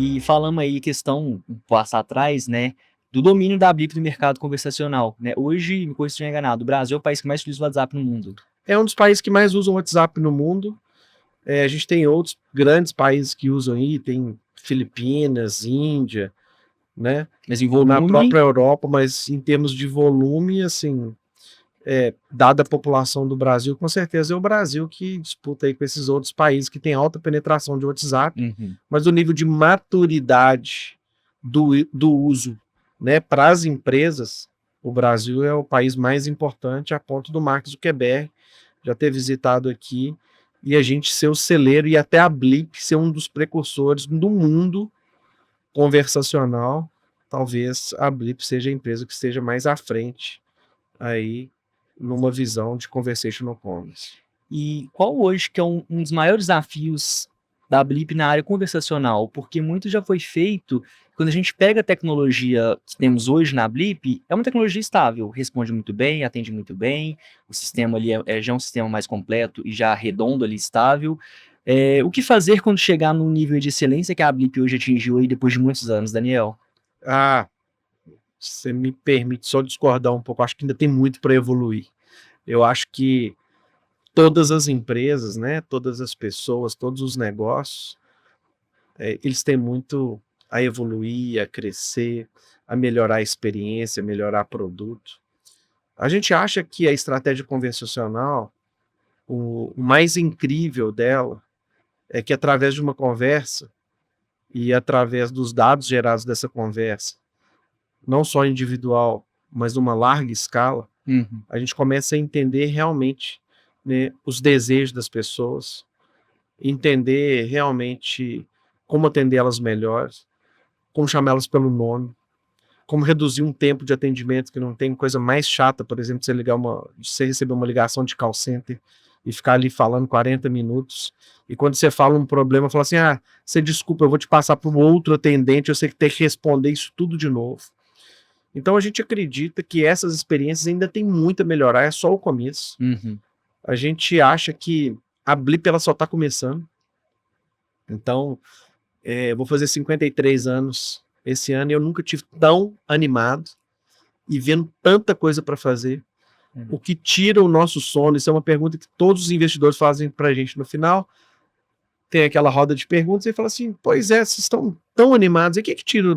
E falamos aí questão, um passo atrás, né, do domínio da Blip no mercado conversacional, né? Hoje, me corrija se estiver enganado, o Brasil é o país que mais utiliza o WhatsApp no mundo. É um dos países que mais usam o WhatsApp no mundo. A gente tem outros grandes países que usam aí, tem Filipinas, Índia, né? Mas em Na volume, própria Europa, mas em termos de volume, assim, dada a população do Brasil, com certeza é o Brasil que disputa aí com esses outros países que têm alta penetração de WhatsApp, mas o nível de maturidade do uso, né, para as empresas, o Brasil é o país mais importante, a ponto do Mark Zuckerberg já ter visitado aqui e a gente ser o celeiro e até a Blip ser um dos precursores do mundo conversacional. Talvez a Blip seja a empresa que esteja mais à frente aí numa visão de conversational commerce. e qual hoje que é um dos maiores desafios da Blip na área conversacional? Porque muito já foi feito, quando a gente pega a tecnologia que temos hoje na Blip, é uma tecnologia estável, responde muito bem, atende muito bem, o sistema ali já é um sistema mais completo e já redondo ali, estável. O que fazer quando chegar no nível de excelência que a Blip hoje atingiu aí depois de muitos anos, Daniel? Ah, você me permite só discordar um pouco, acho que ainda tem muito para evoluir. Eu acho que todas as empresas, né, todas as pessoas, todos os negócios, eles têm muito a evoluir, a crescer, a melhorar a experiência, melhorar produto. A gente acha que a estratégia convencional, o mais incrível dela, é que através de uma conversa e através dos dados gerados dessa conversa, não só individual, mas numa larga escala, a gente começa a entender realmente, né, os desejos das pessoas, entender realmente como atender elas melhor, como chamá-las pelo nome, como reduzir um tempo de atendimento, que não tem coisa mais chata, por exemplo, você receber uma ligação de call center e ficar ali falando 40 minutos, e quando você fala um problema, fala assim, você desculpa, eu vou te passar para um outro atendente, eu sei que tem que responder isso tudo de novo. Então a gente acredita que essas experiências ainda tem muito a melhorar, é só o começo. A gente acha que a Blip ela só está começando. Então, vou fazer 53 anos esse ano e eu nunca tive tão animado e vendo tanta coisa para fazer. O que tira o nosso sono? Isso é uma pergunta que todos os investidores fazem para a gente no final. Tem aquela roda de perguntas e fala assim, pois é, vocês estão tão animados, e o que tira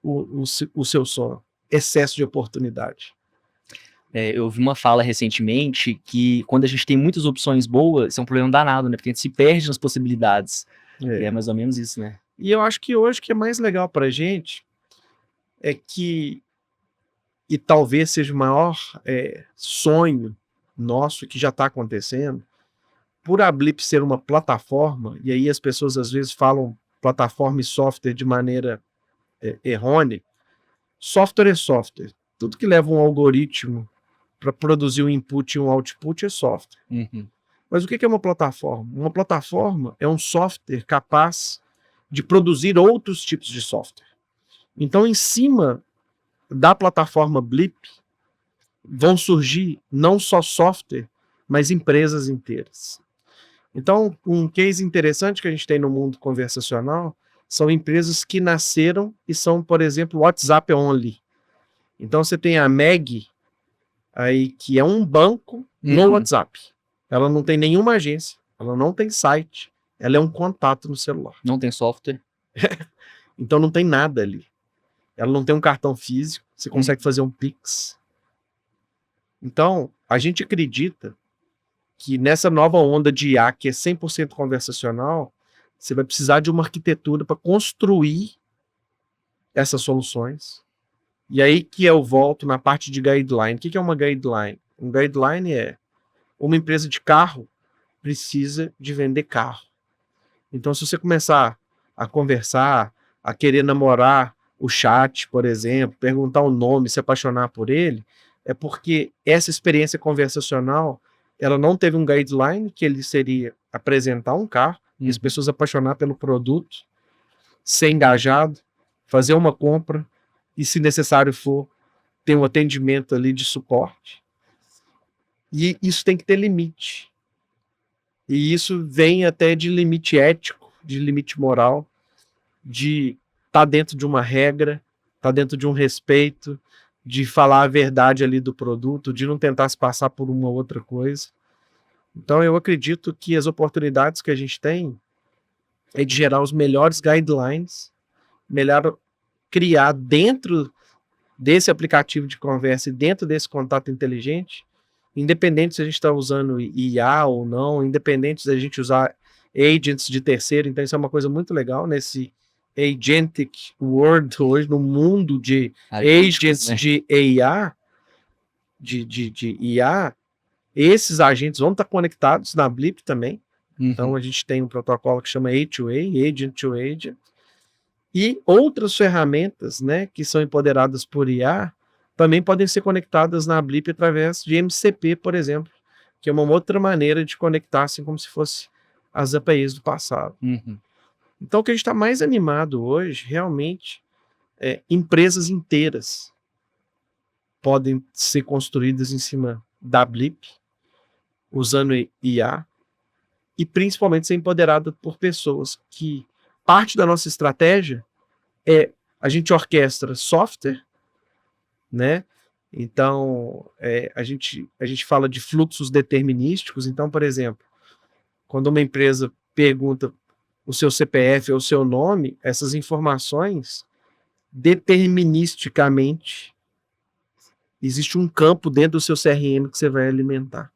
o seu sono? Excesso de oportunidade. Eu vi uma fala recentemente que quando a gente tem muitas opções boas, isso é um problema danado, né? Porque a gente se perde nas possibilidades. E é mais ou menos isso, né? E eu acho que hoje o que é mais legal pra gente é que, e talvez seja o maior sonho nosso que já está acontecendo, por a Blip ser uma plataforma, e aí as pessoas às vezes falam plataforma e software de maneira errônea, software é software. Tudo que leva um algoritmo para produzir um input e um output é software. Mas o que é uma plataforma? Uma plataforma é um software capaz de produzir outros tipos de software. Então, em cima da plataforma Blip, vão surgir não só software, mas empresas inteiras. Então, um case interessante que a gente tem no mundo conversacional são empresas que nasceram e são, por exemplo, WhatsApp only. Então, você tem a Meg, aí, que é um banco no WhatsApp. Ela não tem nenhuma agência, ela não tem site, ela é um contato no celular. Não tem software. Então não tem nada ali. Ela não tem um cartão físico, você consegue fazer um Pix. Então, a gente acredita que nessa nova onda de IA, que é 100% conversacional, você vai precisar de uma arquitetura para construir essas soluções. E aí que eu volto na parte de guideline. O que é uma guideline? Um guideline é uma empresa de carro precisa de vender carro. Então, se você começar a conversar, a querer namorar o chat, por exemplo, perguntar o nome, se apaixonar por ele, é porque essa experiência conversacional, ela não teve um guideline, que ele seria apresentar um carro, e as pessoas apaixonar pelo produto, ser engajado, fazer uma compra, e se necessário for, ter um atendimento ali de suporte. E isso tem que ter limite. E isso vem até de limite ético, de limite moral, de tá dentro de uma regra, tá dentro de um respeito, de falar a verdade ali do produto, de não tentar se passar por uma outra coisa. Então eu acredito que as oportunidades que a gente tem é de gerar os melhores guidelines, melhor criar dentro desse aplicativo de conversa e dentro desse contato inteligente, independente se a gente está usando IA ou não, independente se a gente usar agents de terceiro, então isso é uma coisa muito legal nesse agentic world hoje, no mundo de agents, né, de IA, de IA, esses agentes vão estar conectados na Blip também. Então a gente tem um protocolo que chama A2A, Agent to Agent, e outras ferramentas, né, que são empoderadas por IA também podem ser conectadas na Blip através de MCP, por exemplo, que é uma outra maneira de conectar, assim como se fosse as APIs do passado. Então o que a gente está mais animado hoje, realmente, é empresas inteiras podem ser construídas em cima da Blip, usando IA, e principalmente ser empoderada por pessoas que parte da nossa estratégia é a gente orquestra software, né? Então a gente fala de fluxos determinísticos. Então, por exemplo, quando uma empresa pergunta o seu CPF ou o seu nome, essas informações deterministicamente existe um campo dentro do seu CRM que você vai alimentar.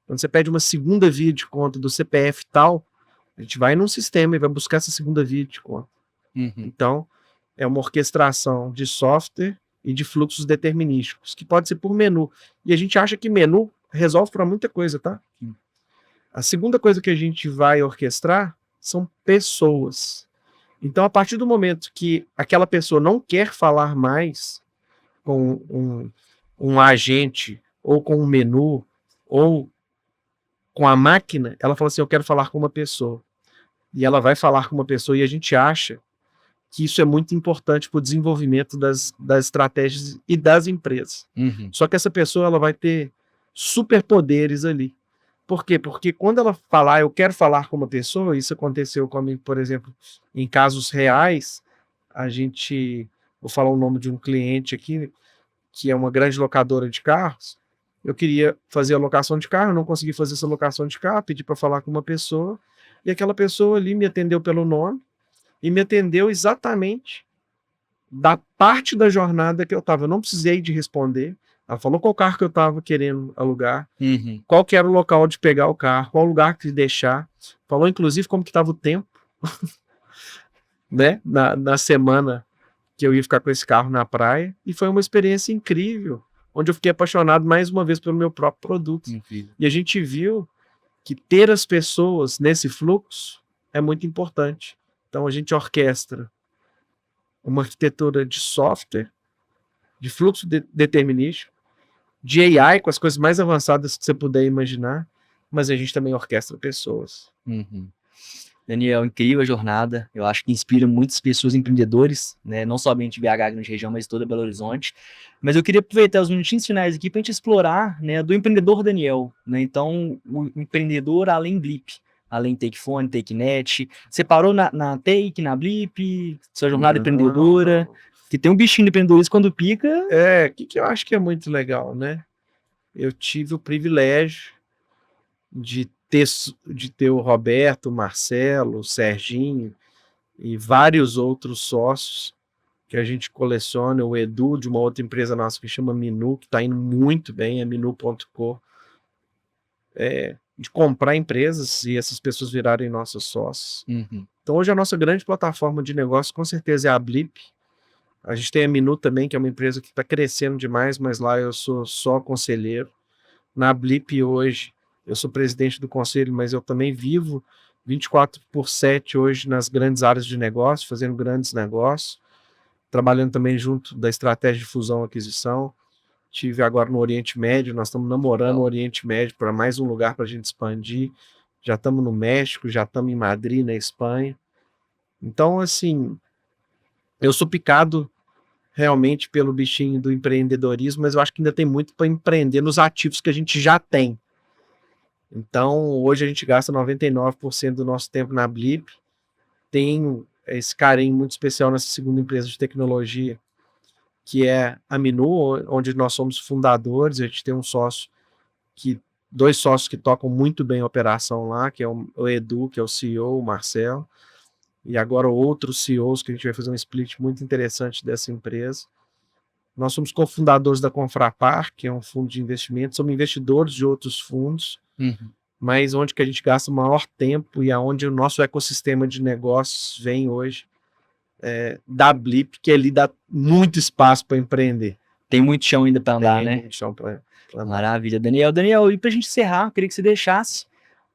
Quando você pede uma segunda via de conta do CPF tal, a gente vai num sistema e vai buscar essa segunda via de conta. Então, é uma orquestração de software e de fluxos determinísticos, que pode ser por menu. E a gente acha que menu resolve para muita coisa, tá? A segunda coisa que a gente vai orquestrar são pessoas. Então, a partir do momento que aquela pessoa não quer falar mais com um agente, ou com um menu, ou com a máquina, ela fala assim, eu quero falar com uma pessoa. E ela vai falar com uma pessoa, e a gente acha que isso é muito importante para o desenvolvimento das estratégias e das empresas. Só que essa pessoa ela vai ter superpoderes ali. Por quê? Porque quando ela falar, eu quero falar com uma pessoa, isso aconteceu comigo, por exemplo, em casos reais, vou falar o nome de um cliente aqui, que é uma grande locadora de carros. Eu queria fazer a locação de carro, não consegui fazer essa locação de carro, pedi para falar com uma pessoa, e aquela pessoa ali me atendeu pelo nome, e me atendeu exatamente da parte da jornada que eu estava. Eu não precisei de responder. Ela falou qual carro que eu estava querendo alugar, qual que era o local de pegar o carro, qual lugar que deixar. Falou, inclusive, como que estava o tempo, né? Na semana que eu ia ficar com esse carro na praia. E foi uma experiência incrível, onde eu fiquei apaixonado mais uma vez pelo meu próprio produto. E a gente viu que ter as pessoas nesse fluxo é muito importante. Então a gente orquestra uma arquitetura de software, de fluxo determinístico, de AI com as coisas mais avançadas que você puder imaginar, mas a gente também orquestra pessoas. Daniel, incrível a jornada. Eu acho que inspira muitas pessoas empreendedores, né? Não somente BH, grande região, mas toda Belo Horizonte. Mas eu queria aproveitar os minutinhos finais aqui para a gente explorar, né, do empreendedor Daniel, né? Então, o empreendedor além Blip, além Takefone, Takenet. Você parou na Take, na Blip, sua jornada empreendedora, que tem um bichinho de empreendedorismo quando pica. Que eu acho que é muito legal, né? Eu tive o privilégio de ter o Roberto, o Marcelo, o Serginho e vários outros sócios que a gente coleciona, o Edu de uma outra empresa nossa que chama Minu, que está indo muito bem, é minu.co, de comprar empresas e essas pessoas virarem nossos sócios. Então hoje a nossa grande plataforma de negócio com certeza é a Blip. A gente tem a Minu também, que é uma empresa que está crescendo demais, mas lá eu sou só conselheiro. Na Blip hoje eu sou presidente do conselho, mas eu também vivo 24/7 hoje nas grandes áreas de negócio, fazendo grandes negócios, trabalhando também junto da estratégia de fusão e aquisição. Tive agora no Oriente Médio, nós estamos namorando o Oriente Médio para mais um lugar para a gente expandir. Já estamos no México, já estamos em Madrid, na Espanha. Então, assim, eu sou picado realmente pelo bichinho do empreendedorismo, mas eu acho que ainda tem muito para empreender nos ativos que a gente já tem. Então, hoje a gente gasta 99% do nosso tempo na Blip. Tem esse carinho muito especial nessa segunda empresa de tecnologia, que é a Minu, onde nós somos fundadores. A gente tem dois sócios que tocam muito bem a operação lá, que é o Edu, que é o CEO, o Marcelo, e agora outros CEOs, que a gente vai fazer um split muito interessante dessa empresa. Nós somos cofundadores da Confrapar, que é um fundo de investimento, somos investidores de outros fundos, mas onde que a gente gasta o maior tempo e aonde o nosso ecossistema de negócios vem hoje, da Blip, que ali dá muito espaço para empreender. Tem muito chão ainda para andar, né? Tem muito chão para andar. Maravilha, Daniel. Daniel, e para a gente encerrar, eu queria que você deixasse,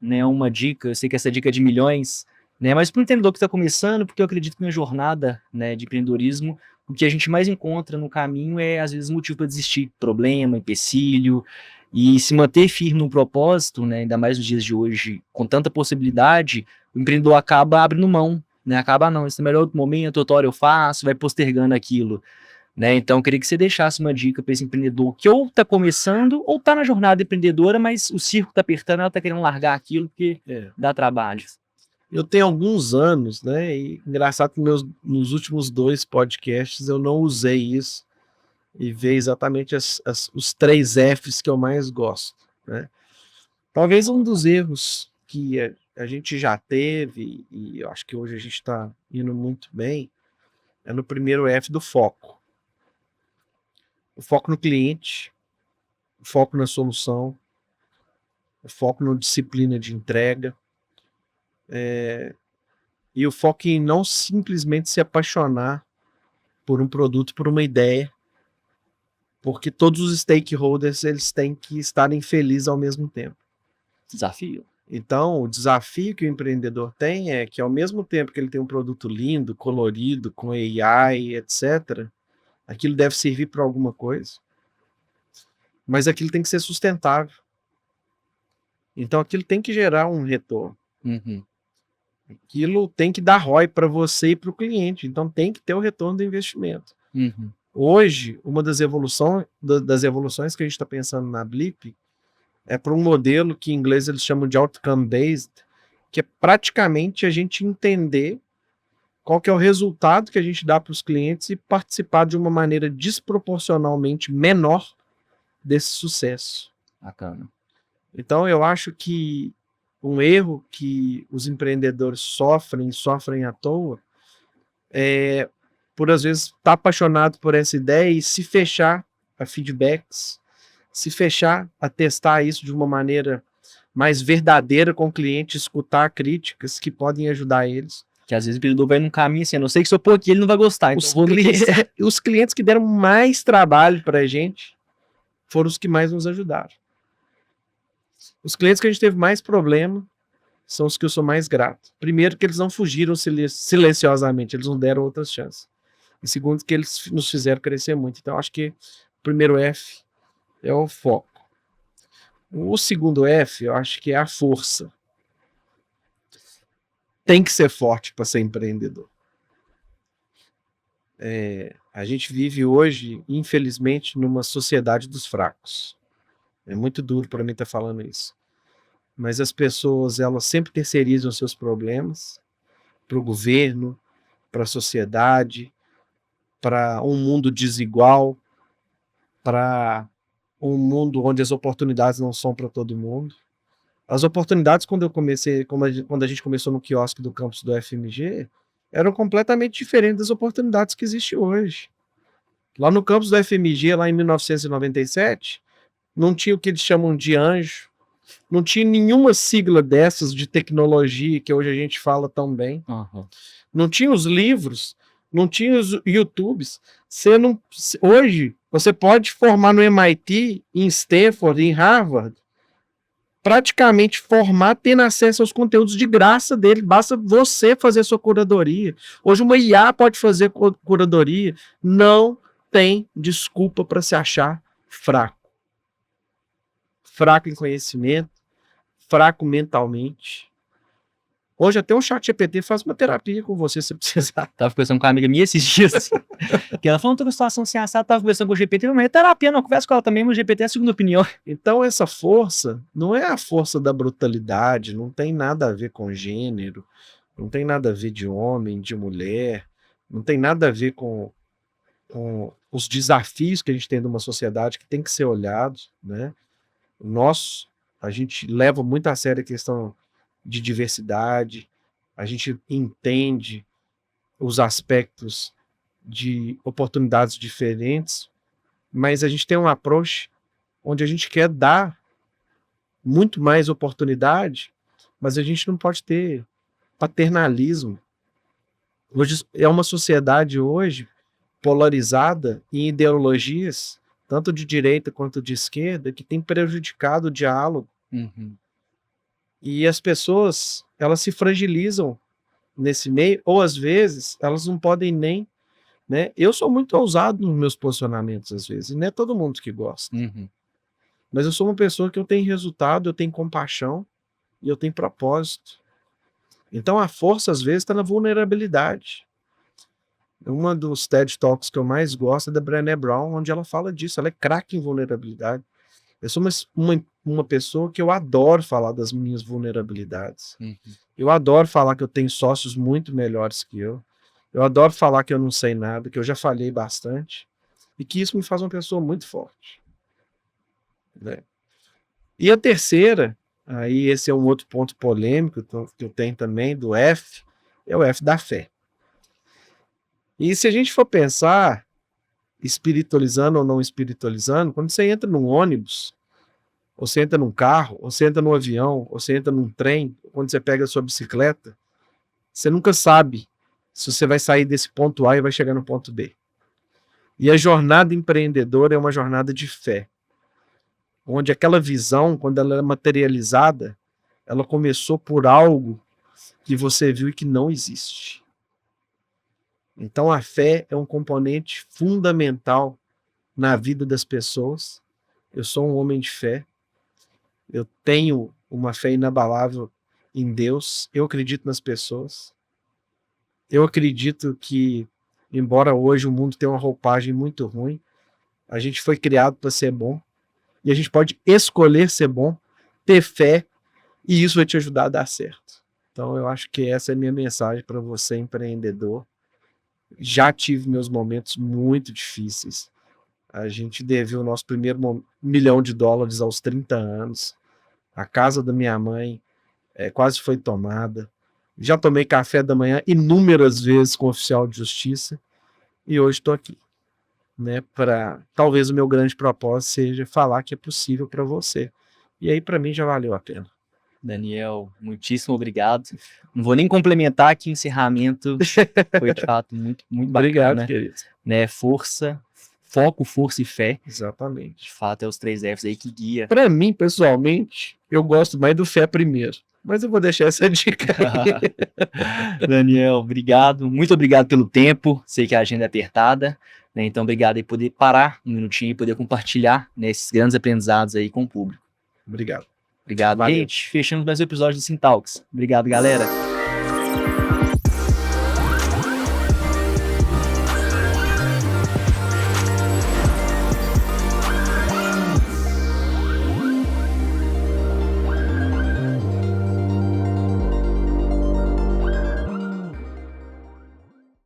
né, uma dica. Eu sei que essa dica é de milhões, né, mas para o empreendedor que está começando, porque eu acredito que na jornada, né, de empreendedorismo, o que a gente mais encontra no caminho é, às vezes, motivo para desistir, problema, empecilho, e se manter firme no propósito, né, ainda mais nos dias de hoje, com tanta possibilidade, o empreendedor acaba abrindo mão, né, acaba, não, esse é o melhor momento, outra hora eu faço, vai postergando aquilo, né, então eu queria que você deixasse uma dica para esse empreendedor que ou está começando, ou está na jornada empreendedora, mas o circo está apertando, ela está querendo largar aquilo porque dá trabalho. Eu tenho alguns anos, né? E engraçado que nos últimos 2 podcasts eu não usei isso e veio exatamente os 3 Fs que eu mais gosto, né? Talvez um dos erros que a gente já teve, e eu acho que hoje a gente está indo muito bem, é no primeiro F do foco. O foco no cliente, o foco na solução, o foco na disciplina de entrega, e o foco em não simplesmente se apaixonar por um produto, por uma ideia, porque todos os stakeholders eles têm que estarem felizes ao mesmo tempo. Desafio. Então, o desafio que o empreendedor tem é que, ao mesmo tempo que ele tem um produto lindo, colorido, com AI, etc., aquilo deve servir para alguma coisa, mas aquilo tem que ser sustentável. Então, aquilo tem que gerar um retorno. Aquilo tem que dar ROI para você e para o cliente. Então, tem que ter o retorno do investimento. Hoje, uma das evoluções que a gente está pensando na Blip é para um modelo que em inglês eles chamam de outcome-based, que é praticamente a gente entender qual que é o resultado que a gente dá para os clientes e participar de uma maneira desproporcionalmente menor desse sucesso. Bacana. Então, eu acho que um erro que os empreendedores sofrem à toa, é por às vezes estar apaixonado por essa ideia e se fechar a feedbacks, se fechar a testar isso de uma maneira mais verdadeira com o cliente, escutar críticas que podem ajudar eles. Que às vezes o empreendedor vai num caminho assim, a não sei que se eu pôr aqui ele não vai gostar. Então os clientes que deram mais trabalho para a gente foram os que mais nos ajudaram. Os clientes que a gente teve mais problema são os que eu sou mais grato. Primeiro, que eles não fugiram silenciosamente, eles não deram outras chances. E segundo, que eles nos fizeram crescer muito. Então, acho que o primeiro F é o foco. O segundo F, eu acho que é a força. Tem que ser forte para ser empreendedor. A gente vive hoje, infelizmente, numa sociedade dos fracos. É muito duro para mim estar falando isso. Mas as pessoas, elas sempre terceirizam seus problemas para o governo, para a sociedade, para um mundo desigual, para um mundo onde as oportunidades não são para todo mundo. As oportunidades, quando a gente começou no quiosque do campus do FMG, eram completamente diferentes das oportunidades que existem hoje. Lá no campus do FMG, lá em 1997, não tinha o que eles chamam de anjo, não tinha nenhuma sigla dessas de tecnologia que hoje a gente fala tão bem. Não tinha os livros, não tinha os YouTubes. Hoje, você pode formar no MIT, em Stanford, em Harvard, praticamente formar, tendo acesso aos conteúdos de graça dele, basta você fazer sua curadoria. Hoje uma IA pode fazer curadoria, não tem desculpa para se achar fraco. Fraco em conhecimento, fraco mentalmente. Hoje até o ChatGPT faz uma terapia com você, se precisar. Tava conversando com uma amiga minha esses dias, que ela falou, tô com situação assim, assada, tava conversando com o GPT, mas é terapia, não, conversa com ela também, mas o GPT é a segunda opinião. Então essa força não é a força da brutalidade, não tem nada a ver com gênero, Não tem nada a ver de homem, de mulher, não tem nada a ver com os desafios que a gente tem numa sociedade que tem que ser olhados, né? A gente leva muito a sério a questão de diversidade, a gente entende os aspectos de oportunidades diferentes, mas a gente tem um approach onde a gente quer dar muito mais oportunidade, mas a gente não pode ter paternalismo. Hoje é uma sociedade hoje polarizada em ideologias, tanto de direita quanto de esquerda, que tem prejudicado o diálogo. Uhum. E as pessoas, elas se fragilizam nesse meio, ou às vezes elas não podem nem, né? Eu sou muito ousado nos meus posicionamentos às vezes, e não é todo mundo que gosta. Uhum. Mas eu sou uma pessoa que eu tenho resultado, eu tenho compaixão e eu tenho propósito. Então a força às vezes está na vulnerabilidade. Uma dos TED Talks que eu mais gosto é da Brené Brown, onde ela fala disso, ela é craque em vulnerabilidade. Eu sou uma pessoa que eu adoro falar das minhas vulnerabilidades. Uhum. Eu adoro falar que eu tenho sócios muito melhores que eu. Eu adoro falar que eu não sei nada, que eu já falhei bastante. E que isso me faz uma pessoa muito forte. Né? E a terceira, aí esse é um outro ponto polêmico que eu tenho também, do F, é o F da fé. E se a gente for pensar, espiritualizando ou não espiritualizando, quando você entra num ônibus, ou você entra num carro, ou você entra num avião, ou você entra num trem, quando você pega a sua bicicleta, você nunca sabe se você vai sair desse ponto A e vai chegar no ponto B. E a jornada empreendedora é uma jornada de fé, onde aquela visão, quando ela é materializada, ela começou por algo que você viu e que não existe. Então a fé é um componente fundamental na vida das pessoas. Eu sou um homem de fé. Eu tenho uma fé inabalável em Deus. Eu acredito nas pessoas. Eu acredito que, embora hoje o mundo tenha uma roupagem muito ruim, a gente foi criado para ser bom. E a gente pode escolher ser bom, ter fé, e isso vai te ajudar a dar certo. Então eu acho que essa é a minha mensagem para você, empreendedor. Já tive meus momentos muito difíceis. A gente deveu o nosso primeiro $1 milhão aos 30 anos. A casa da minha mãe quase foi tomada. Já tomei café da manhã inúmeras vezes com o oficial de justiça. E hoje estou aqui. Né, talvez o meu grande propósito seja falar que é possível para você. E aí, para mim, já valeu a pena. Daniel, muitíssimo obrigado. Não vou nem complementar aqui o encerramento. Foi de fato muito, muito bacana. Obrigado, querido. Né? Força, foco, força e fé. Exatamente. De fato, é os 3 Fs aí que guia. Para mim, pessoalmente, eu gosto mais do fé primeiro. Mas eu vou deixar essa dica aí. Daniel, obrigado. Muito obrigado pelo tempo. Sei que a agenda é apertada. Né? Então, obrigado aí por poder parar um minutinho e poder compartilhar, né, esses grandes aprendizados aí com o público. Obrigado. Obrigado, Valeu. gente. Fechamos mais um episódio do Syntalks. Obrigado, galera.